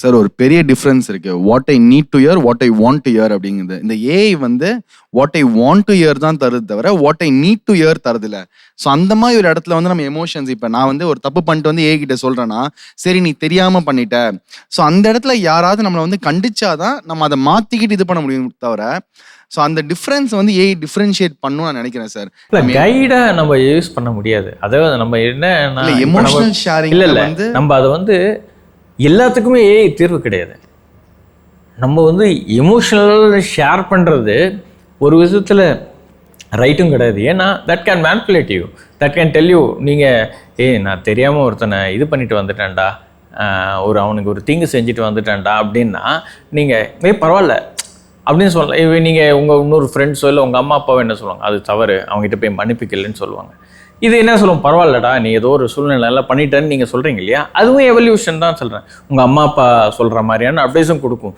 Sir ஒரு பெரிய difference இருக்கு. What I need to hear, what I want to hear அப்படிங்கிறது. இந்த ஏஐ வந்து what I want to hear தான் தருது தவிர what I need to hear தரதில்ல. ஸோ அந்த மாதிரி ஒரு இடத்துல வந்து நம்ம எமோஷன்ஸ், இப்போ நான் வந்து ஒரு தப்பு பண்ணிட்டு வந்து ஏஐ கிட்ட சொல்றேன்னா, சரி நீ தெரியாம பண்ணிட்ட. ஸோ அந்த இடத்துல யாராவது நம்மளை வந்து கண்டிச்சாதான் நம்ம அதை மாத்திக்கிட்டு இது பண்ண முடியும் தவிர, ஸோ அந்த டிஃப்ரென்ஸ் வந்து ஏஐ டிஃப்ரென்ஷியேட் பண்ணும் நான் நினைக்கிறேன் சார். இல்லை கைடா நம்ம யூஸ் பண்ண முடியாது. அதாவது நம்ம என்ன எமோஷனல் ஷேரிங் வந்து நம்ம அதை வந்து எல்லாத்துக்குமே ஏஐ தீர்வு கிடையாது. நம்ம வந்து எமோஷனல் ஷேர் பண்ணுறது ஒரு விதத்தில் ரைட்டும் கிடையாது. ஏன்னா that can manipulate you, that can tell you, நீங்கள் நான் தெரியாமல் ஒருத்தனை இது பண்ணிட்டு வந்துட்டேன்டா, அவனுக்கு ஒரு தீங்கு செஞ்சுட்டு வந்துட்டேன்டா அப்படின்னா நீங்கள் பரவாயில்ல அப்படின்னு சொல்லலாம். நீங்கள் உங்கள் இன்னொரு ஃப்ரெண்ட்ஸோ இல்லை உங்கள் அம்மா அப்பாவோ என்ன சொல்லுவாங்க, அது தவறு, அவங்ககிட்ட போய் மன்னிப்புக்கலன்னு சொல்லுவாங்க. இது என்ன சொல்லுவோம், பரவாயில்லடா நீ ஏதோ ஒரு சூழ்நிலை பண்ணிட்டேன்னு நீங்கள் சொல்கிறீங்க இல்லையா, அதுவும் எவல்யூஷன் தான் சொல்கிறேன். உங்கள் அம்மா அப்பா சொல்கிற மாதிரியான அட்வைஸும் கொடுக்கும்.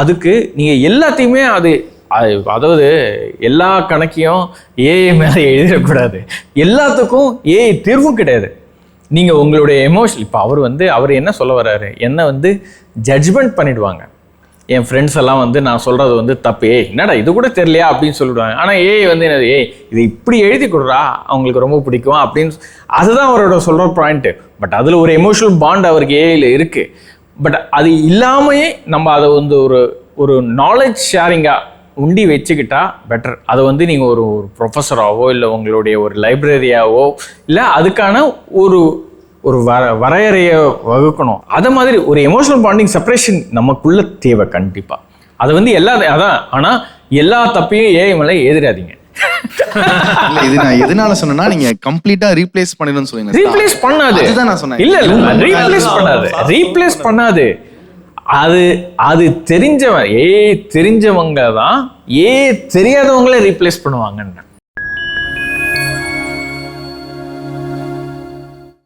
அதுக்கு நீங்கள் எல்லாத்தையுமே அதாவது எல்லா கணக்கையும் ஏஐ மேலே எழுதிடக்கூடாது. எல்லாத்துக்கும் ஏஐ தீர்வும் கிடையாது. நீங்கள் உங்களுடைய எமோஷன், இப்போ அவர் என்ன சொல்ல வர்றாரு, என்ன வந்து ஜட்ஜ்மெண்ட் பண்ணிடுவாங்க. என் ஃப்ரெண்ட்ஸ் எல்லாம் வந்து நான் சொல்கிறது வந்து தப்பு, என்னடா இது கூட தெரியலையா அப்படின்னு சொல்லிவிடுவாங்க. ஆனால் ஏஐ வந்து என்னது, இது இப்படி எழுதி கொடுறா அவங்களுக்கு ரொம்ப பிடிக்கும் அப்படின்னு, அதுதான் அவரோட சொல்கிற பாயிண்ட்டு. பட் அதில் ஒரு எமோஷனல் பாண்ட் அவருக்கு ஏஐயில் இருக்குது. பட் அது இல்லாமையே நம்ம அதை வந்து ஒரு நாலேஜ் ஷேரிங்காக உண்டி வச்சுக்கிட்டா பெட்டர். அதை வந்து நீங்கள் ஒரு ப்ரொஃபஸராகவோ இல்லை உங்களுடைய ஒரு லைப்ரரியாவோ இல்லை அதுக்கான ஒரு வரையறையை வகுக்கணும். அதை மாதிரி ஒரு எமோஷனல் பாண்டிங் செப்பரேஷன் நமக்குள்ள தேவை கண்டிப்பாக. அதை வந்து அதான். ஆனால் எல்லா தப்பையும் ஏஐ மேலே எழுதிடாதீங்க. இது நான் எதனால சொன்னா, நீங்க கம்ப்ளீட்டா ரீப்ளேஸ் பண்ணிடணும்னு சொல்லுங்க. ரீப்ளேஸ் பண்ணாது, அதுதான் நான் சொன்னேன். இல்ல ரீப்ளேஸ் பண்ணாது. அது தெரிஞ்சவன், தெரிஞ்சவங்க தான் தெரியாதவங்களே ரீப்ளேஸ் பண்ணுவாங்கன்னு.